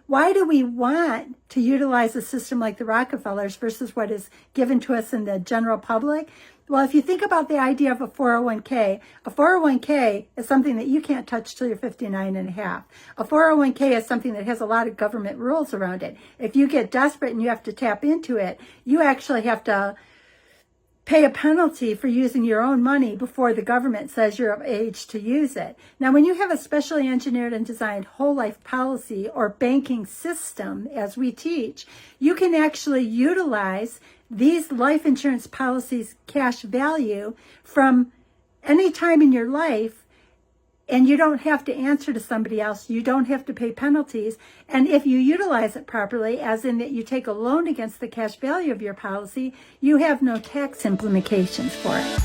Why do we want to utilize a system like the Rockefellers versus what is given to us in the general public? Well, if you think about the idea of a 401k is something that you can't touch till you're 59 and a half. A 401k is something that has a lot of government rules around it. If you get desperate and you have to tap into it, you actually have to pay a penalty for using your own money before the government says you're of age to use it. Now, when you have a specially engineered and designed whole life policy or banking system, as we teach, you can actually utilize these life insurance policies cash value from any time in your life, and you don't have to answer to somebody else. You don't have to pay penalties. And if you utilize it properly, as in that you take a loan against the cash value of your policy, you have no tax implications for it.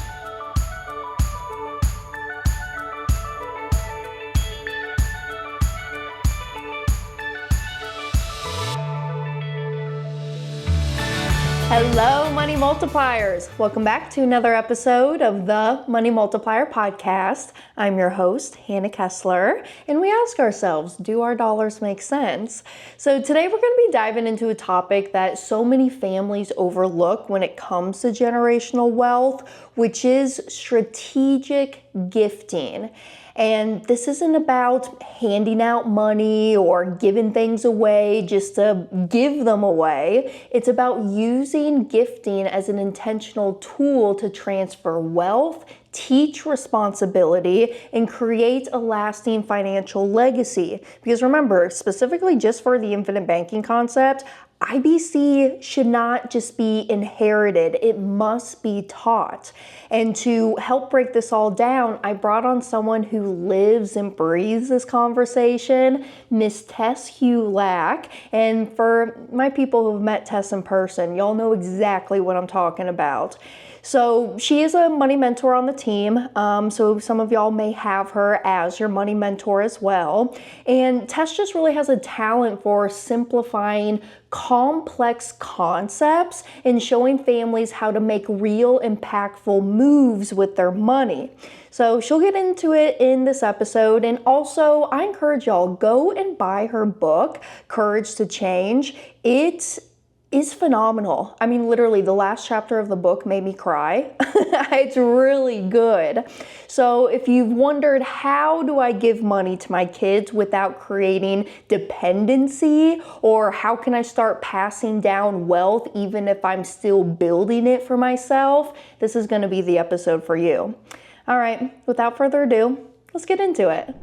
Hello, Money Multipliers. Welcome back to another episode of the Money Multiplier podcast. I'm your host, Hannah Kessler, and we ask ourselves, do our dollars make sense? So today we're going to be diving into a topic that so many families overlook when it comes to generational wealth, which is strategic gifting. And this isn't about handing out money or giving things away just to give them away. It's about using gifting as an intentional tool to transfer wealth, teach responsibility, and create a lasting financial legacy. Because remember, specifically just for the infinite banking concept, IBC should not just be inherited, it must be taught. And to help break this all down, I brought on someone who lives and breathes this conversation, Miss Tess Hulack. And for my people who've met Tess in person, y'all know exactly what I'm talking about. So she is a money mentor on the team, so some of y'all may have her as your money mentor as well. And Tess just really has a talent for simplifying complex concepts and showing families how to make real impactful moves with their money. So she'll get into it in this episode. And also, I encourage y'all, go and buy her book, Courage to Change. It is phenomenal. I mean, literally, the last chapter of the book made me cry. It's really good. So if you've wondered, how do I give money to my kids without creating dependency? Or how can I start passing down wealth even if I'm still building it for myself? This is going to be the episode for you. All right, without further ado, let's get into it.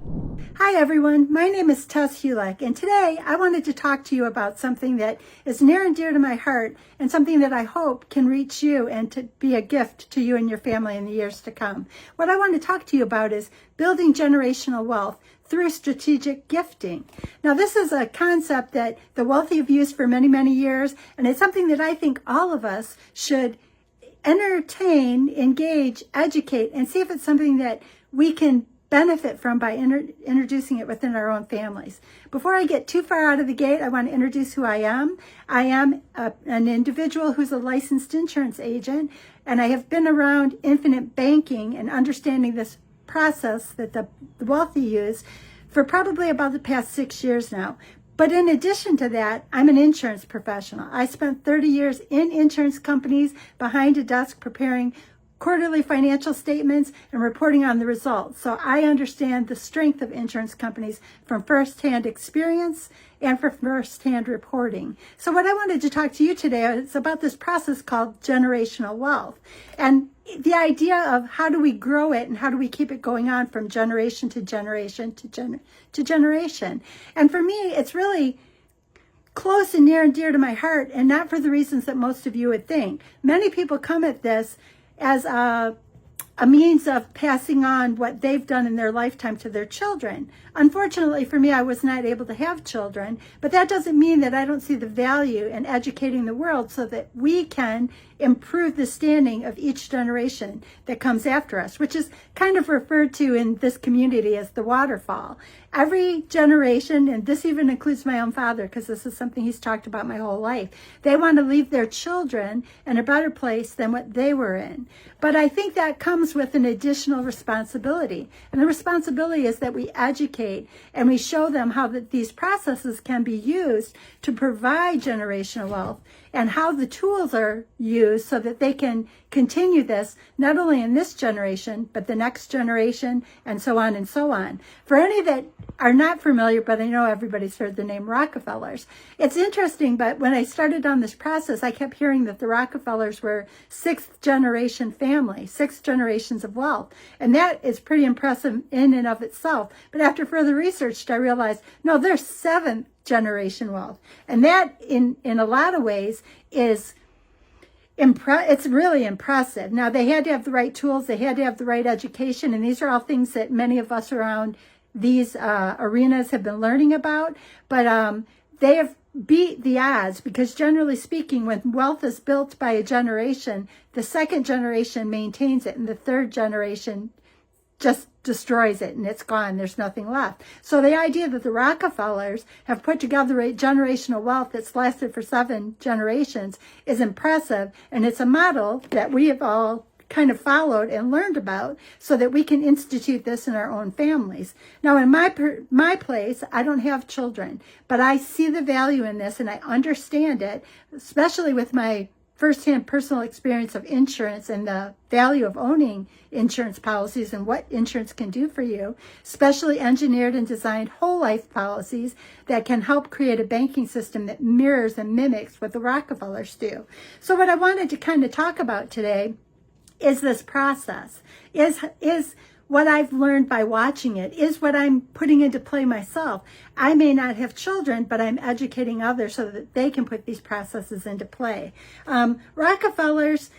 Hi everyone, my name is Tess Hulack, and today I wanted to talk to you about something that is near and dear to my heart and something that I hope can reach you and to be a gift to you and your family in the years to come. What I want to talk to you about is building generational wealth through strategic gifting. Now, this is a concept that the wealthy have used for many, many years, and it's something that I think all of us should entertain, engage, educate, and see if it's something that we can benefit from by introducing it within our own families. Before I get too far out of the gate, I want to introduce who I am. I am an individual who's a licensed insurance agent, and I have been around infinite banking and understanding this process that the wealthy use for probably about the past 6 years now. But in addition to that, I'm an insurance professional. I spent 30 years in insurance companies behind a desk preparing quarterly financial statements and reporting on the results. So I understand the strength of insurance companies from firsthand experience and from firsthand reporting. So what I wanted to talk to you today is about this process called generational wealth and the idea of how do we grow it and how do we keep it going on from generation to generation to generation. And for me, it's really close and near and dear to my heart, and not for the reasons that most of you would think. Many people come at this as a means of passing on what they've done in their lifetime to their children. Unfortunately for me, I was not able to have children, but that doesn't mean that I don't see the value in educating the world so that we can improve the standing of each generation that comes after us, which is kind of referred to in this community as the waterfall. every generation, and this even includes my own father, because this is something he's talked about my whole life, they want to leave their children in a better place than what they were in. But I think that comes with an additional responsibility. And the responsibility is that we educate and we show them how that these processes can be used to provide generational wealth, and how the tools are used so that they can continue this not only in this generation, but the next generation, and so on and so on. For any that are not familiar, but I know everybody's heard the name Rockefellers. It's interesting, but when I started on this process, I kept hearing that the Rockefellers were sixth generation family, 6 generations of wealth. And that is pretty impressive in and of itself. But after further research, I realized, no, they're 7th generation wealth. And that in a lot of ways is it's really impressive. Now, they had to have the right tools, they had to have the right education, and these are all things that many of us around these arenas have been learning about. But they have beat the odds, because generally speaking, when wealth is built by a generation, the 2nd generation maintains it, and the 3rd generation just destroys it, and it's gone. There's nothing left. So the idea that the Rockefellers have put together a generational wealth that's lasted for 7 generations is impressive, and it's a model that we have all kind of followed and learned about, so that we can institute this in our own families. Now, in my place, I don't have children, but I see the value in this, and I understand it, especially with my firsthand personal experience of insurance and the value of owning insurance policies and what insurance can do for you, specially engineered and designed whole life policies that can help create a banking system that mirrors and mimics what the Rockefellers do. So what I wanted to kind of talk about today is this process, is what I've learned by watching it, is what I'm putting into play myself. I may not have children, but I'm educating others so that they can put these processes into play. Rockefellers,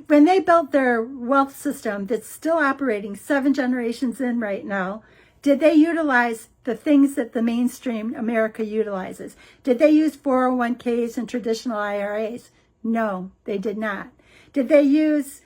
when they built their wealth system that's still operating 7 generations in right now, did they utilize the things that the mainstream America utilizes? Did they use 401ks and traditional IRAs? No, they did not. Did they use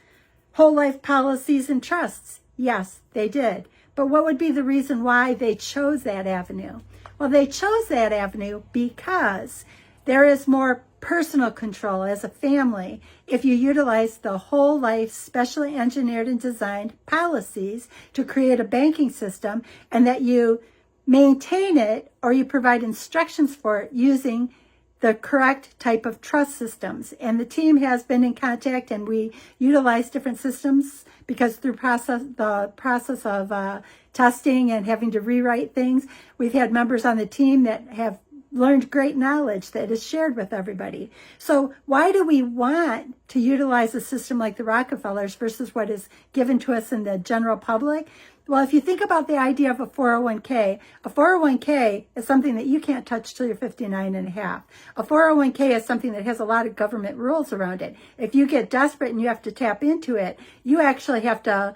whole life policies and trusts? Yes, they did. But what would be the reason why they chose that avenue? Well, they chose that avenue because there is more personal control as a family if you utilize the whole life specially engineered and designed policies to create a banking system, and that you maintain it or you provide instructions for it using the correct type of trust systems. And the team has been in contact, and we utilize different systems because through the process of testing and having to rewrite things, we've had members on the team that have learned great knowledge that is shared with everybody. So why do we want to utilize a system like the Rockefellers versus what is given to us in the general public? Well, if you think about the idea of a 401k is something that you can't touch till you're 59 and a half. A 401k is something that has a lot of government rules around it. If you get desperate and you have to tap into it, you actually have to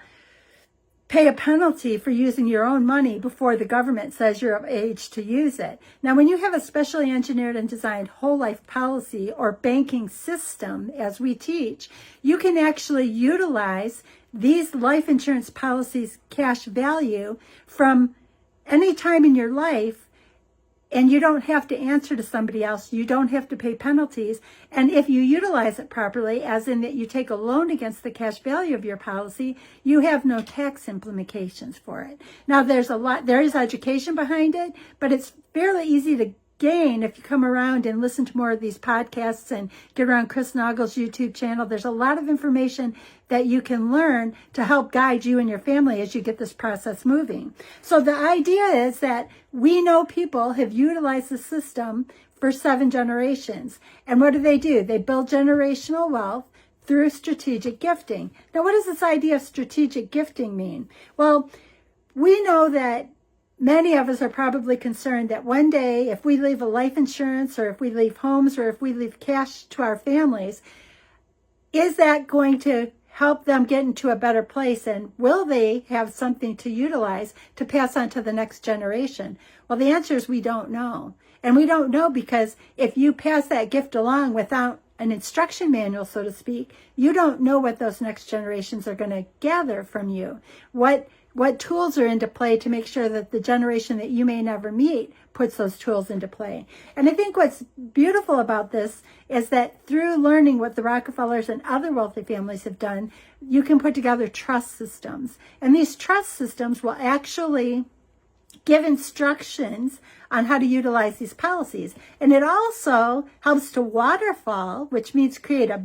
pay a penalty for using your own money before the government says you're of age to use it. Now, when you have a specially engineered and designed whole life policy or banking system, as we teach, you can actually utilize these life insurance policies' cash value from any time in your life, and you don't have to answer to somebody else. You don't have to pay penalties. And if you utilize it properly, as in that you take a loan against the cash value of your policy, you have no tax implications for it. Now, there is education behind it, but it's fairly easy to gain if you come around and listen to more of these podcasts and get around Chris Nagel's YouTube channel. There's a lot of information that you can learn to help guide you and your family as you get this process moving. So the idea is that we know people have utilized the system for 7 generations. And what do? They build generational wealth through strategic gifting. Now, what does this idea of strategic gifting mean? Well, we know that many of us are probably concerned that one day, if we leave a life insurance, or if we leave homes, or if we leave cash to our families, is that going to help them get into a better place? And will they have something to utilize to pass on to the next generation? Well, the answer is we don't know. And we don't know because if you pass that gift along without an instruction manual, so to speak, you don't know what those next generations are going to gather from you. What what tools are into play to make sure that the generation that you may never meet puts those tools into play. And I think what's beautiful about this is that through learning what the Rockefellers and other wealthy families have done, you can put together trust systems. And these trust systems will actually give instructions on how to utilize these policies. And it also helps to waterfall, which means create a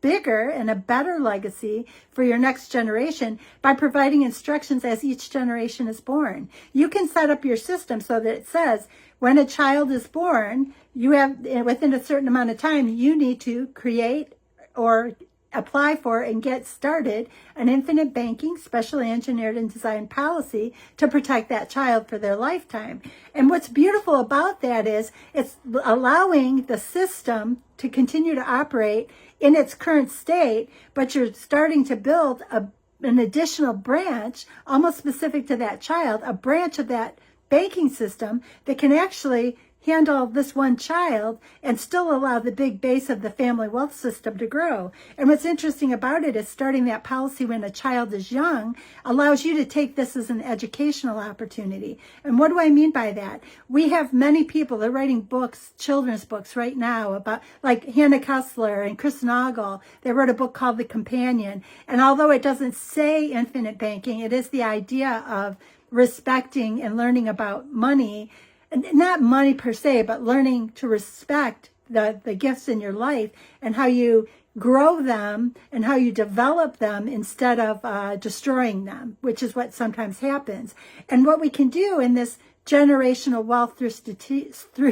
bigger and a better legacy for your next generation by providing instructions as each generation is born. You can set up your system so that it says when a child is born, you have within a certain amount of time, you need to create or apply for and get started an infinite banking, specially engineered and designed policy to protect that child for their lifetime. And what's beautiful about that is it's allowing the system to continue to operate in its current state, but you're starting to build an additional branch, almost specific to that child, a branch of that banking system that can actually handle this one child and still allow the big base of the family wealth system to grow. And what's interesting about it is starting that policy when a child is young allows you to take this as an educational opportunity. And what do I mean by that? We have many people that are writing books, children's books right now about, like Hannah Kessler and Chris Noggle. They wrote a book called The Companion. And although it doesn't say infinite banking, it is the idea of respecting and learning about money, and not money per se, but learning to respect the gifts in your life and how you grow them and how you develop them instead of destroying them, which is what sometimes happens. And what we can do in this generational wealth through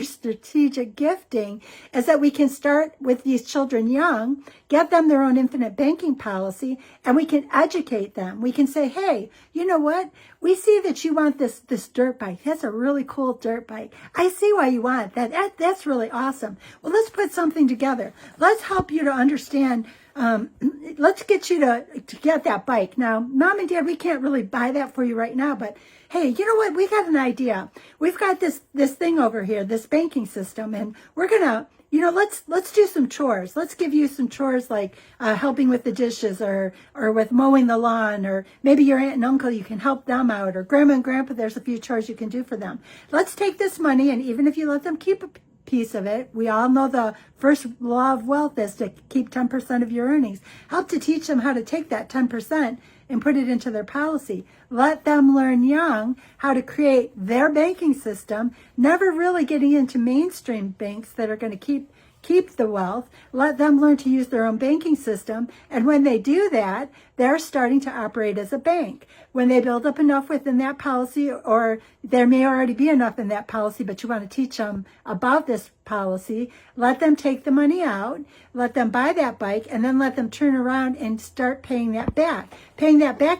strategic gifting is that we can start with these children young, get them their own infinite banking policy, and we can educate them. We can say, hey, you know what? We see that you want this dirt bike. That's a really cool dirt bike. I see why you want that. That's really awesome. Well, let's put something together. Let's help you to understand. Let's get you to get that bike. Now, Mom and Dad, we can't really buy that for you right now, but hey, you know what? We got an idea. We've got this thing over here, this banking system, and we're gonna, let's do some chores. Let's give you some chores like helping with the dishes or with mowing the lawn, or maybe your aunt and uncle, you can help them out, or grandma and grandpa, there's a few chores you can do for them. Let's take this money, and even if you let them keep a piece of it, we all know the first law of wealth is to keep 10% of your earnings. Help to teach them how to take that 10% and put it into their policy. Let them learn young how to create their banking system, never really getting into mainstream banks that are going to keep the wealth. Let them learn to use their own banking system. And when they do that, they're starting to operate as a bank. When they build up enough within that policy, or there may already be enough in that policy, but you want to teach them about this policy, let them take the money out, let them buy that bike, and then let them turn around and start paying that back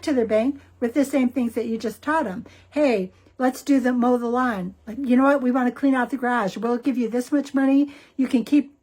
to their bank with the same things that you just taught them. Hey, let's mow the lawn. You know what? We want to clean out the garage. We'll give you this much money. You can keep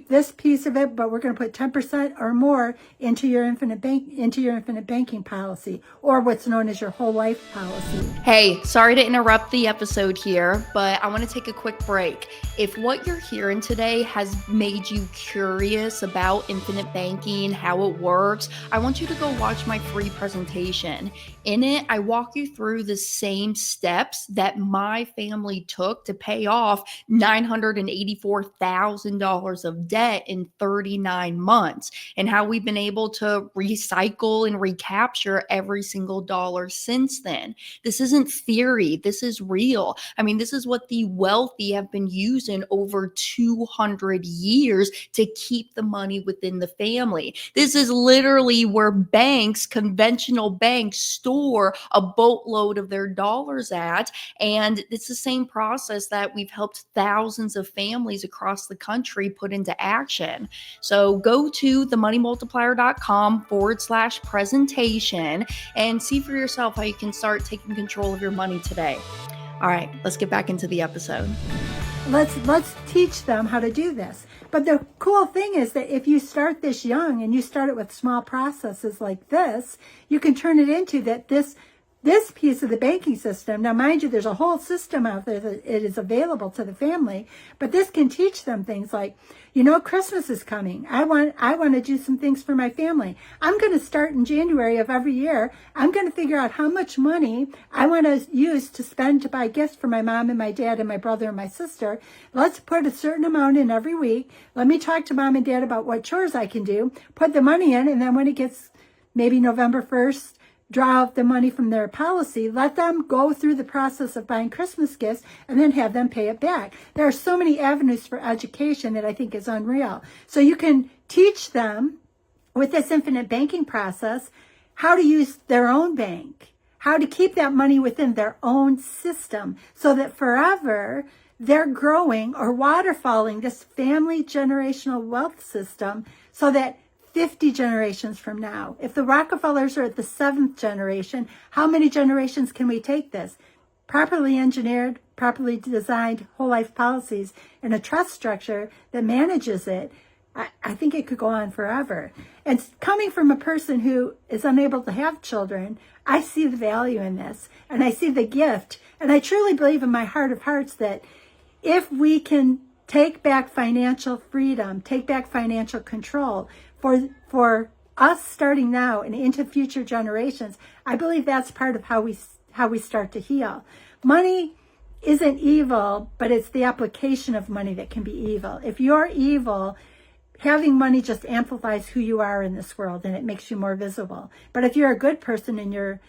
this piece of it, but we're going to put 10% or more into your infinite banking policy, or what's known as your whole life policy. Hey, sorry to interrupt the episode here, but I want to take a quick break. If what you're hearing today has made you curious about infinite banking, how it works, I want you to go watch my free presentation. In it, I walk you through the same steps that my family took to pay off $984,000 of debt in 39 months, and how we've been able to recycle and recapture every single dollar since then. This isn't theory. This is real. I mean, this is what the wealthy have been using over 200 years to keep the money within the family. This is literally where banks, conventional banks, store a boatload of their dollars at. And it's the same process that we've helped thousands of families across the country put into action. So go to themoneymultiplier.com/presentation and see for yourself how you can start taking control of your money today. All right, let's get back into the episode. Let's teach them how to do this. But the cool thing is that if you start this young and you start it with small processes like this, you can turn it into that this piece of the banking system, now mind you, there's a whole system out there that it is available to the family, but this can teach them things like, Christmas is coming. I want to do some things for my family. I'm going to start in January of every year. I'm going to figure out how much money I want to use to spend to buy gifts for my mom and my dad and my brother and my sister. Let's put a certain amount in every week. Let me talk to mom and dad about what chores I can do, put the money in, and then when it gets maybe November 1st, draw out the money from their policy, let them go through the process of buying Christmas gifts, and then have them pay it back. There are so many avenues for education that I think is unreal. So you can teach them with this infinite banking process how to use their own bank, how to keep that money within their own system so that forever they're growing or waterfalling this family generational wealth system so that 50 generations from now, if the Rockefellers are at the 7th generation, how many generations can we take this? Properly engineered, properly designed whole life policies and a trust structure that manages it, I think it could go on forever. And coming from a person who is unable to have children, I see the value in this and I see the gift. And I truly believe in my heart of hearts that if we can take back financial freedom, take back financial control, for us starting now and into future generations, I believe that's part of how we start to heal. Money isn't evil, but it's the application of money that can be evil. If you're evil, having money just amplifies who you are in this world and it makes you more visible. But if you're a good person and you're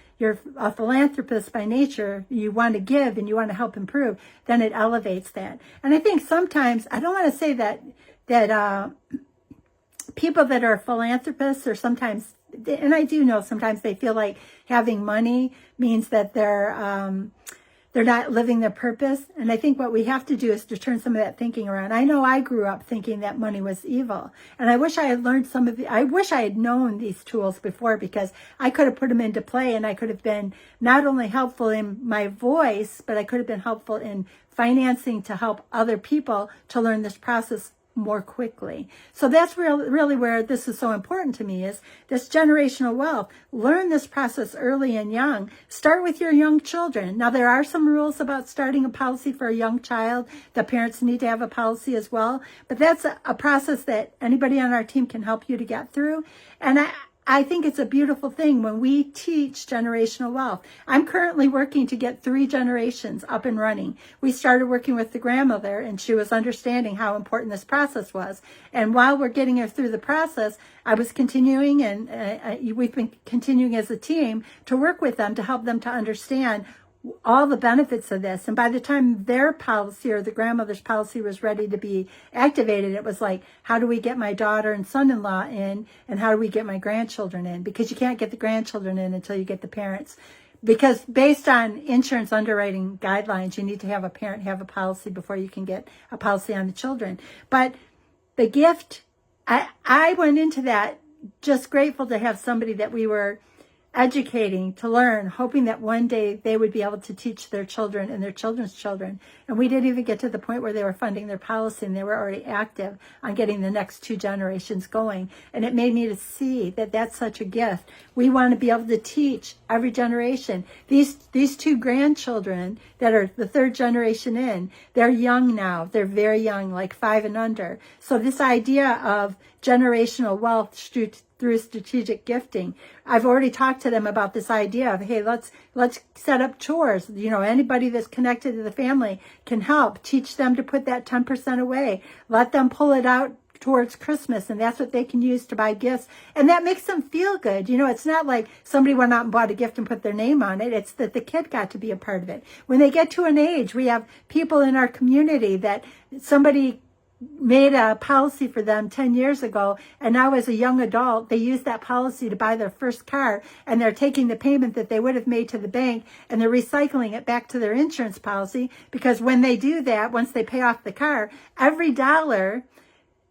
a philanthropist by nature, you want to give and you want to help improve, then it elevates that. And I think sometimes, I don't want to say that people that are philanthropists, or sometimes, and I do know sometimes they feel like having money means that they're not living their purpose. And I think what we have to do is to turn some of that thinking around. I know I grew up thinking that money was evil, and I wish I had learned I wish I had known these tools before, because I could have put them into play and I could have been not only helpful in my voice, but I could have been helpful in financing to help other people to learn this process more quickly. So that's really where this is so important to me, is this generational wealth. Learn this process early and young. Start with your young children. Now, there are some rules about starting a policy for a young child. The parents need to have a policy as well. But that's a process that anybody on our team can help you to get through. And I think it's a beautiful thing when we teach generational wealth. I'm currently working to get 3 generations up and running. We started working with the grandmother, and she was understanding how important this process was. And while we're getting her through the process, I was continuing, and we've been continuing as a team to work with them to help them to understand all the benefits of this. And by the time their policy, or the grandmother's policy, was ready to be activated, it was like, how do we get my daughter and son-in-law in, and how do we get my grandchildren in? Because you can't get the grandchildren in until you get the parents. Because based on insurance underwriting guidelines, you need to have a parent have a policy before you can get a policy on the children. But the gift, I went into that just grateful to have somebody that we were educating, to learn, hoping that one day they would be able to teach their children and their children's children. And we didn't even get to the point where they were funding their policy, and they were already active on getting the next 2 generations going. And it made me to see that that's such a gift. We want to be able to teach every generation. These 2 grandchildren that are the 3rd generation in, they're young now. They're very young, like 5 and under. So this idea of generational wealth through strategic gifting, I've already talked to them about this idea of, hey, let's set up chores. Anybody that's connected to the family can help. Teach them to put that 10% away. Let them pull it out towards Christmas, and that's what they can use to buy gifts. And that makes them feel good. It's not like somebody went out and bought a gift and put their name on it. It's that the kid got to be a part of it. When they get to an age, we have people in our community that somebody made a policy for them 10 years ago, and now as a young adult, they use that policy to buy their first car, and they're taking the payment that they would have made to the bank, and they're recycling it back to their insurance policy, because when they do that, once they pay off the car, every dollar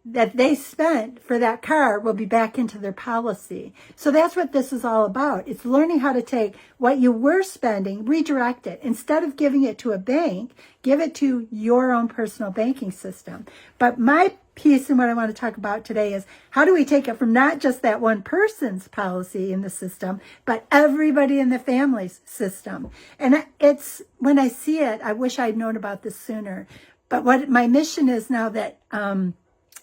that they spent for that car will be back into their policy. So that's what this is all about. It's learning how to take what you were spending, redirect it. Instead of giving it to a bank, give it to your own personal banking system. But my piece and what I want to talk about today is how do we take it from not just that one person's policy in the system, but everybody in the family's system. And it's, when I see it, I wish I'd known about this sooner. But what my mission is now that,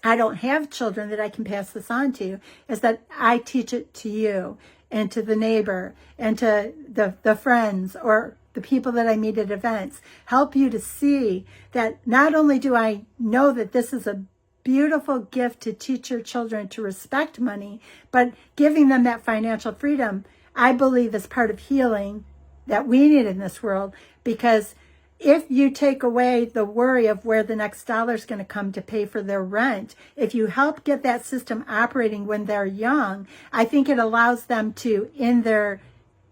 I don't have children that I can pass this on to, is that I teach it to you and to the neighbor and to the friends or the people that I meet at events. Help you to see that not only do I know that this is a beautiful gift to teach your children to respect money, but giving them that financial freedom, I believe, is part of healing that we need in this world. Because if you take away the worry of where the next dollar is going to come to pay for their rent, if you help get that system operating when they're young, I think it allows them to, in their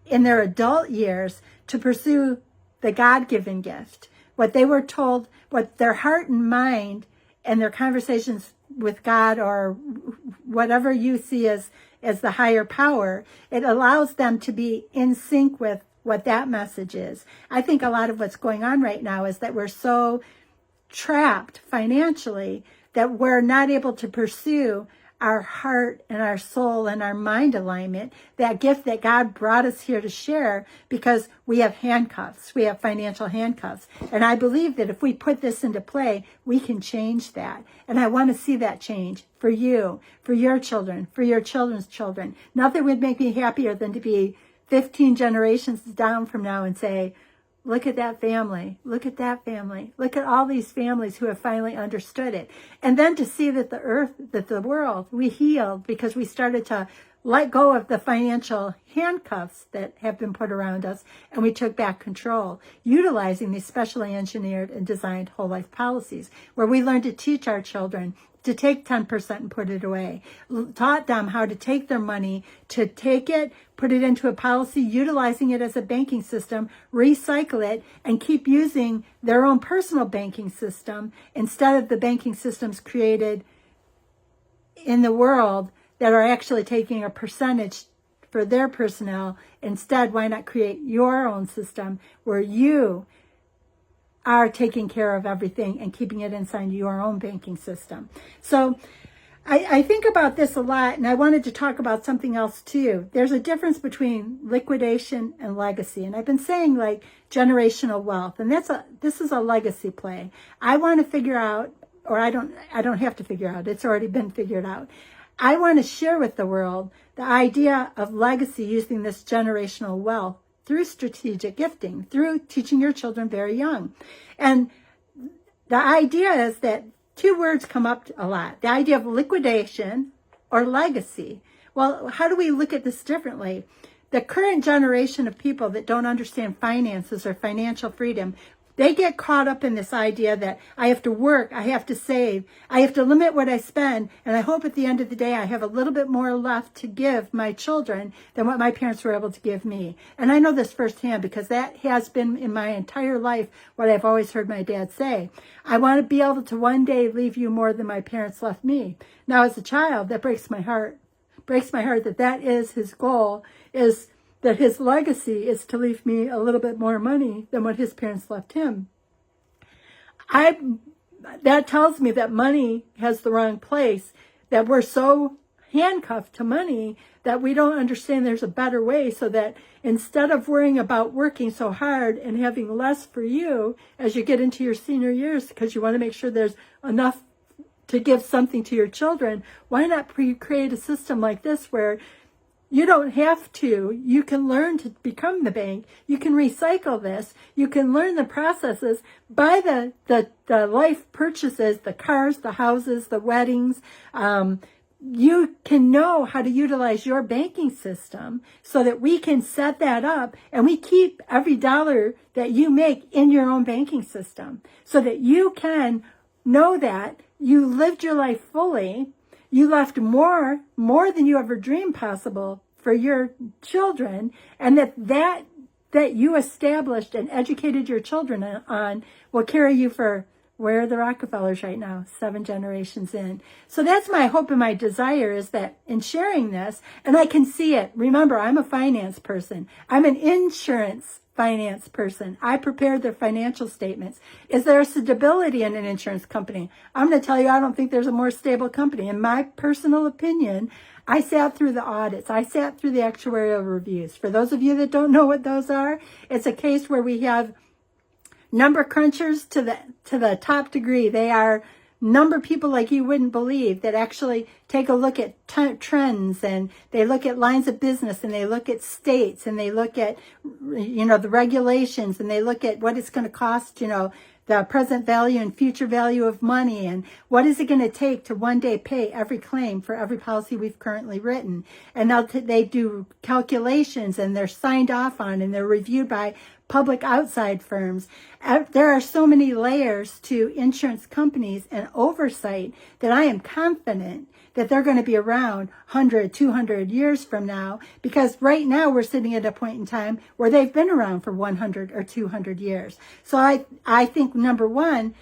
adult years, to pursue the God-given gift. What they were told, what their heart and mind and their conversations with God or whatever you see as the higher power, it allows them to be in sync with what that message is. I think a lot of what's going on right now is that we're so trapped financially that we're not able to pursue our heart and our soul and our mind alignment, that gift that God brought us here to share, because we have handcuffs. We have financial handcuffs. And I believe that if we put this into play, we can change that. And I want to see that change for you, for your children, for your children's children. Nothing would make me happier than to be 15 generations down from now and say, look at that family, look at that family, look at all these families who have finally understood it. And then to see that the earth, that the world, we healed because we started to let go of the financial handcuffs that have been put around us, and we took back control, utilizing these specially engineered and designed whole life policies, where we learned to teach our children to take 10% and put it away, taught them how to take their money, to take it, put it into a policy, utilizing it as a banking system, recycle it, and keep using their own personal banking system instead of the banking systems created in the world that are actually taking a percentage for their personnel. Instead, why not create your own system where you are taking care of everything and keeping it inside your own banking system? So I think about this a lot, and I wanted to talk about something else too. There's a difference between liquidation and legacy. And I've been saying like generational wealth, and this is a legacy play. I want to figure out, or I don't have to figure out, it's already been figured out. I want to share with the world the idea of legacy using this generational wealth through strategic gifting, through teaching your children very young. And the idea is that two words come up a lot. The idea of liquidation or legacy. Well, how do we look at this differently? The current generation of people that don't understand finances or financial freedom, they get caught up in this idea that I have to work, I have to save, I have to limit what I spend, and I hope at the end of the day I have a little bit more left to give my children than what my parents were able to give me. And I know this firsthand because that has been in my entire life what I've always heard my dad say. I want to be able to one day leave you more than my parents left me. Now as a child, that breaks my heart. Breaks my heart that is his goal, is that his legacy is to leave me a little bit more money than what his parents left him. That tells me that money has the wrong place, that we're so handcuffed to money that we don't understand there's a better way, so that instead of worrying about working so hard and having less for you as you get into your senior years because you want to make sure there's enough to give something to your children, why not create a system like this where you don't have to. You can learn to become the bank. You can recycle this. You can learn the processes, buy the life purchases, the cars, the houses, the weddings. You can know how to utilize your banking system so that we can set that up and we keep every dollar that you make in your own banking system so that you can know that you lived your life fully. You left more than you ever dreamed possible for your children, and that you established and educated your children on will carry you for Where are the Rockefellers right now? 7 generations in. So that's my hope and my desire, is that in sharing this, and I can see it. Remember, I'm a finance person. I'm an insurance finance person. I prepared their financial statements. Is there stability in an insurance company? I'm going to tell you, I don't think there's a more stable company. In my personal opinion, I sat through the audits. I sat through the actuarial reviews. For those of you that don't know what those are, it's a case where we have number crunchers to the top degree. They are number people like you wouldn't believe, that actually take a look at trends, and they look at lines of business, and they look at states, and they look at, the regulations, and they look at what it's going to cost, the present value and future value of money, and what is it going to take to one day pay every claim for every policy we've currently written. And they do calculations, and they're signed off on, and they're reviewed by public outside firms. There are so many layers to insurance companies and oversight that I am confident that they're going to be around 100, 200 years from now, because right now we're sitting at a point in time where they've been around for 100 or 200 years. So I think, number one,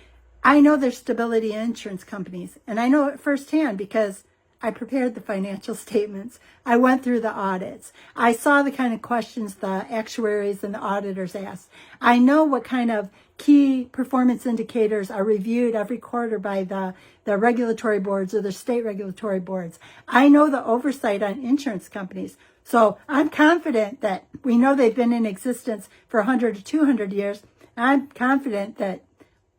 I know there's stability in insurance companies, and I know it firsthand because I prepared the financial statements. I went through the audits. I saw the kind of questions the actuaries and the auditors asked. I know what kind of key performance indicators are reviewed every quarter by the regulatory boards or the state regulatory boards. I know the oversight on insurance companies. So I'm confident that we know they've been in existence for 100 to 200 years. I'm confident that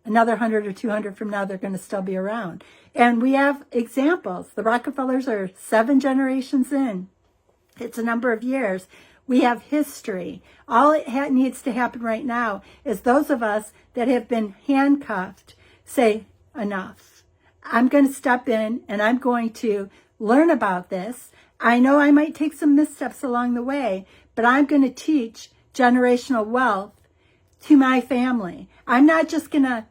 another 100 or 200 from now, they're going to still be around. And we have examples. The Rockefellers are 7 generations in. It's a number of years. We have history. All it needs to happen right now is those of us that have been handcuffed say, enough. I'm going to step in, and I'm going to learn about this. I know I might take some missteps along the way, but I'm going to teach generational wealth to my family. I'm not just going to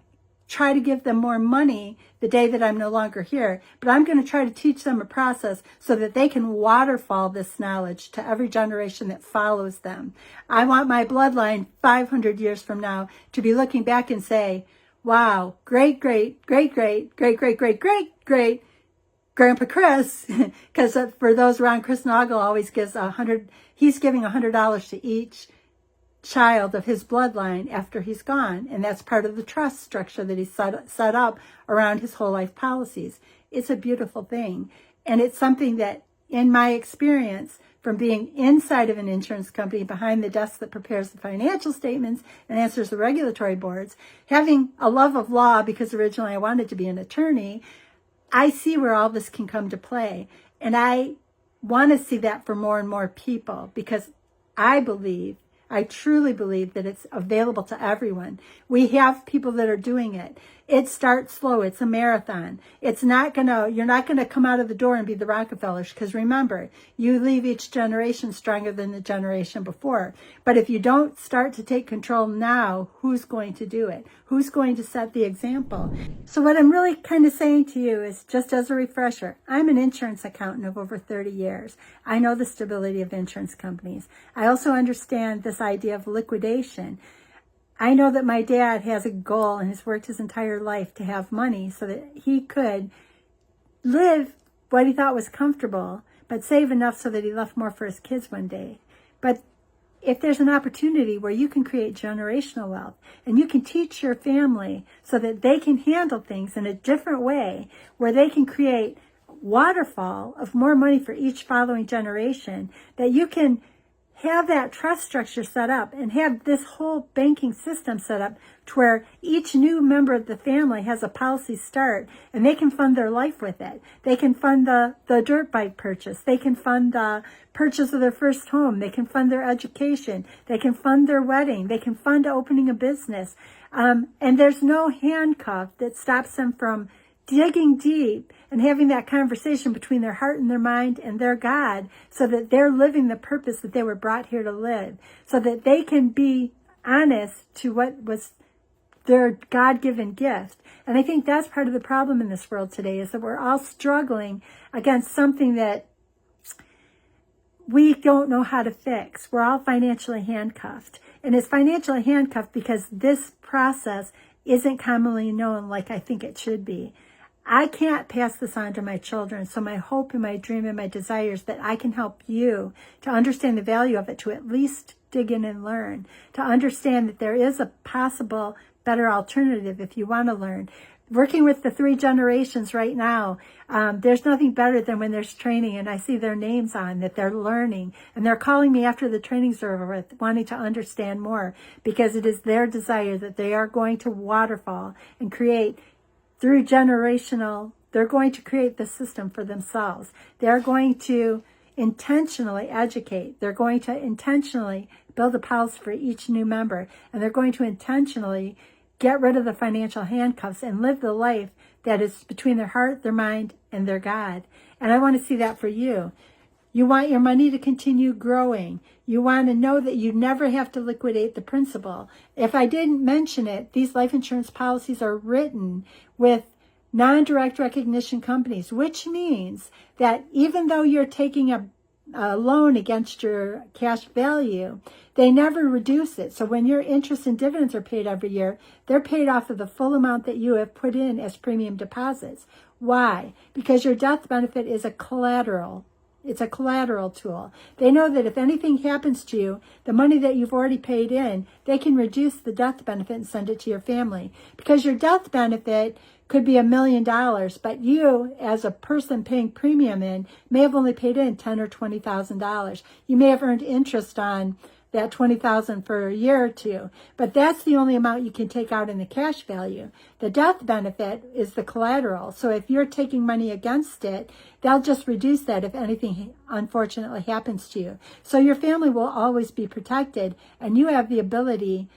try to give them more money the day that I'm no longer here, but I'm going to try to teach them a process so that they can waterfall this knowledge to every generation that follows them. I want my bloodline 500 years from now to be looking back and say, wow, great, great, great, great, great, great, great, great, great Grandpa Chris, because for those around, Chris Noggle always gives he's giving $100 to each child of his bloodline after he's gone, and that's part of the trust structure that he's set up around his whole life policies. It's a beautiful thing, and it's something that, in my experience from being inside of an insurance company behind the desk that prepares the financial statements and answers the regulatory boards, having a love of law because originally I wanted to be an attorney, I see where all this can come to play, and I want to see that for more and more people, because I truly believe that it's available to everyone. We have people that are doing it. It starts slow. It's a marathon. You're not gonna come out of the door and be the Rockefellers, because remember, you leave each generation stronger than the generation before. But if you don't start to take control now, who's going to do it? Who's going to set the example? So what I'm really kind of saying to you is, just as a refresher, I'm an insurance accountant of over 30 years. I know the stability of insurance companies. I also understand this idea of liquidation. I know that my dad has a goal and has worked his entire life to have money so that he could live what he thought was comfortable, but save enough so that he left more for his kids one day. But if there's an opportunity where you can create generational wealth and you can teach your family so that they can handle things in a different way, where they can create waterfall of more money for each following generation, that you can have that trust structure set up and have this whole banking system set up to where each new member of the family has a policy start and they can fund their life with it. They can fund the dirt bike purchase. They can fund the purchase of their first home. They can fund their education. They can fund their wedding. They can fund opening a business. And there's no handcuff that stops them from digging deep and having that conversation between their heart and their mind and their God, so that they're living the purpose that they were brought here to live, so that they can be honest to what was their God-given gift. And I think that's part of the problem in this world today, is that we're all struggling against something that we don't know how to fix. We're all financially handcuffed. And it's financially handcuffed because this process isn't commonly known like I think it should be. I can't pass this on to my children, so my hope and my dream and my desire is that I can help you to understand the value of it, to at least dig in and learn, to understand that there is a possible better alternative if you want to learn. Working with the 3 generations right now, there's nothing better than when there's training and I see their names on, that they're learning, and they're calling me after the training's over with, wanting to understand more, because it is their desire that they are going to waterfall and create through generational, they're going to create the system for themselves. They're going to intentionally educate. They're going to intentionally build a house for each new member. And they're going to intentionally get rid of the financial handcuffs and live the life that is between their heart, their mind, and their God. And I want to see that for you. You want your money to continue growing. You want to know that you never have to liquidate the principal. If I didn't mention it, these life insurance policies are written with non-direct recognition companies, which means that even though you're taking a loan against your cash value, they never reduce it. So when your interest and dividends are paid every year, they're paid off of the full amount that you have put in as premium deposits. Why? Because your death benefit is a collateral. It's a collateral tool. They know that if anything happens to you, the money that you've already paid in, they can reduce the death benefit and send it to your family. Because your death benefit could be $1 million, but you, as a person paying premium in, may have only paid in $10,000 or $20,000. You may have earned interest on that $20,000 for a year or two, but that's the only amount you can take out in the cash value. The death benefit is the collateral. So if you're taking money against it, they'll just reduce that if anything unfortunately happens to you. So your family will always be protected, and you have the ability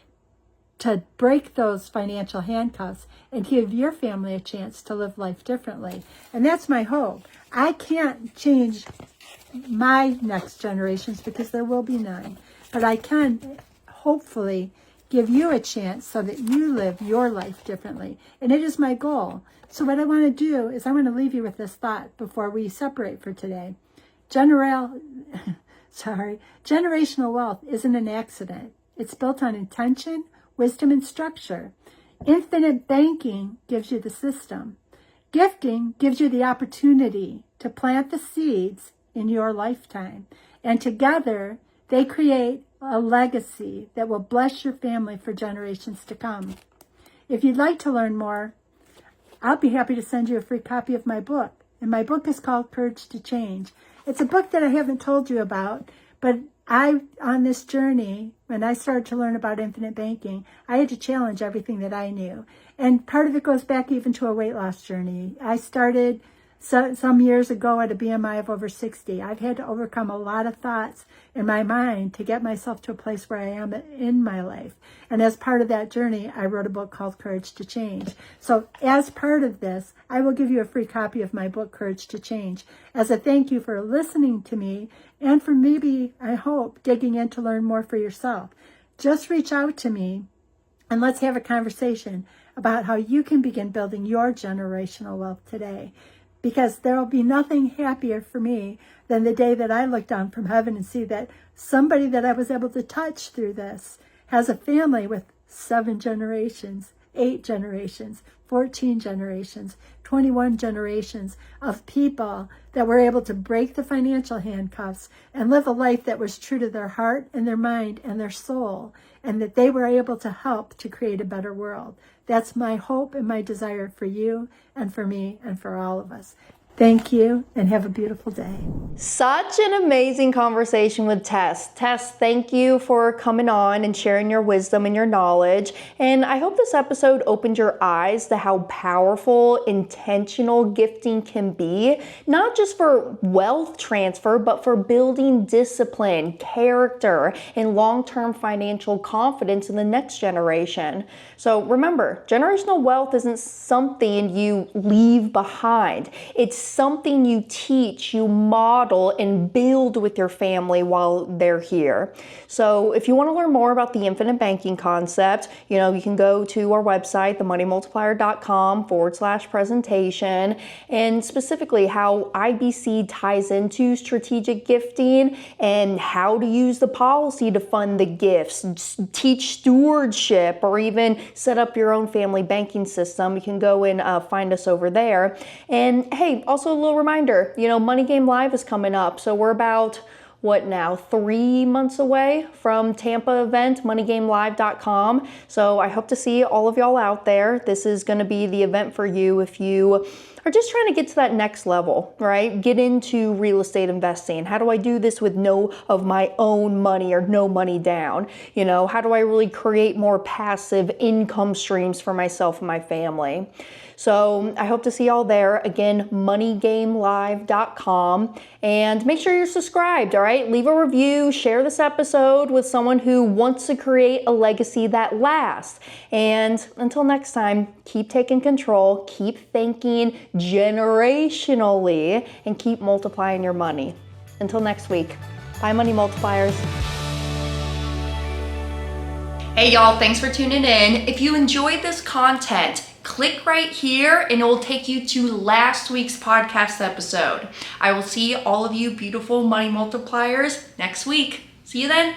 to break those financial handcuffs and give your family a chance to live life differently. And that's my hope. I can't change my next generations because there will be none. But I can hopefully give you a chance so that you live your life differently. And it is my goal. So what I want to do is I want to leave you with this thought before we separate for today. Generational wealth isn't an accident. It's built on intention, wisdom, and structure. Infinite banking gives you the system. Gifting gives you the opportunity to plant the seeds in your lifetime. And together, they create a legacy that will bless your family for generations to come. If you'd like to learn more, I'll be happy to send you a free copy of my book. And my book is called Courage to Change. It's a book that I haven't told you about, but on this journey, when I started to learn about infinite banking, I had to challenge everything that I knew. And part of it goes back even to a weight loss journey. I started some years ago at a BMI of over 60. I've had to overcome a lot of thoughts in my mind to get myself to a place where I am in my life. And as part of that journey, I wrote a book called Courage to Change. So as part of this, I will give you a free copy of my book, Courage to Change, as a thank you for listening to me and for maybe, I hope, digging in to learn more for yourself. Just reach out to me and let's have a conversation about how you can begin building your generational wealth today. Because there will be nothing happier for me than the day that I look down from heaven and see that somebody that I was able to touch through this has a family with 7 generations, 8 generations, 14 generations, 21 generations of people that were able to break the financial handcuffs and live a life that was true to their heart and their mind and their soul, and that they were able to help to create a better world. That's my hope and my desire for you and for me and for all of us. Thank you and have a beautiful day. Such an amazing conversation with Tess. Tess, thank you for coming on and sharing your wisdom and your knowledge. And I hope this episode opened your eyes to how powerful intentional gifting can be, not just for wealth transfer, but for building discipline, character, and long-term financial confidence in the next generation. So remember, generational wealth isn't something you leave behind. It's something you teach, you model, and build with your family while they're here. So if you want to learn more about the infinite banking concept, you can go to our website, themoneymultiplier.com/presentation, and specifically how IBC ties into strategic gifting and how to use the policy to fund the gifts, teach stewardship, or even set up your own family banking system. You can go and find us over there. And hey, also a little reminder, Money Game Live is coming up. So we're about, 3 months away from Tampa event, moneygamelive.com. So I hope to see all of y'all out there. This is going to be the event for you if you are just trying to get to that next level, right? Get into real estate investing. How do I do this with no of my own money or no money down? How do I really create more passive income streams for myself and my family? So I hope to see y'all there. Again, moneygamelive.com. And make sure you're subscribed, all right? Leave a review, share this episode with someone who wants to create a legacy that lasts. And until next time, keep taking control, keep thinking generationally, and keep multiplying your money. Until next week, bye Money Multipliers. Hey y'all, thanks for tuning in. If you enjoyed this content, click right here and it will take you to last week's podcast episode. I will see all of you beautiful money multipliers next week. See you then.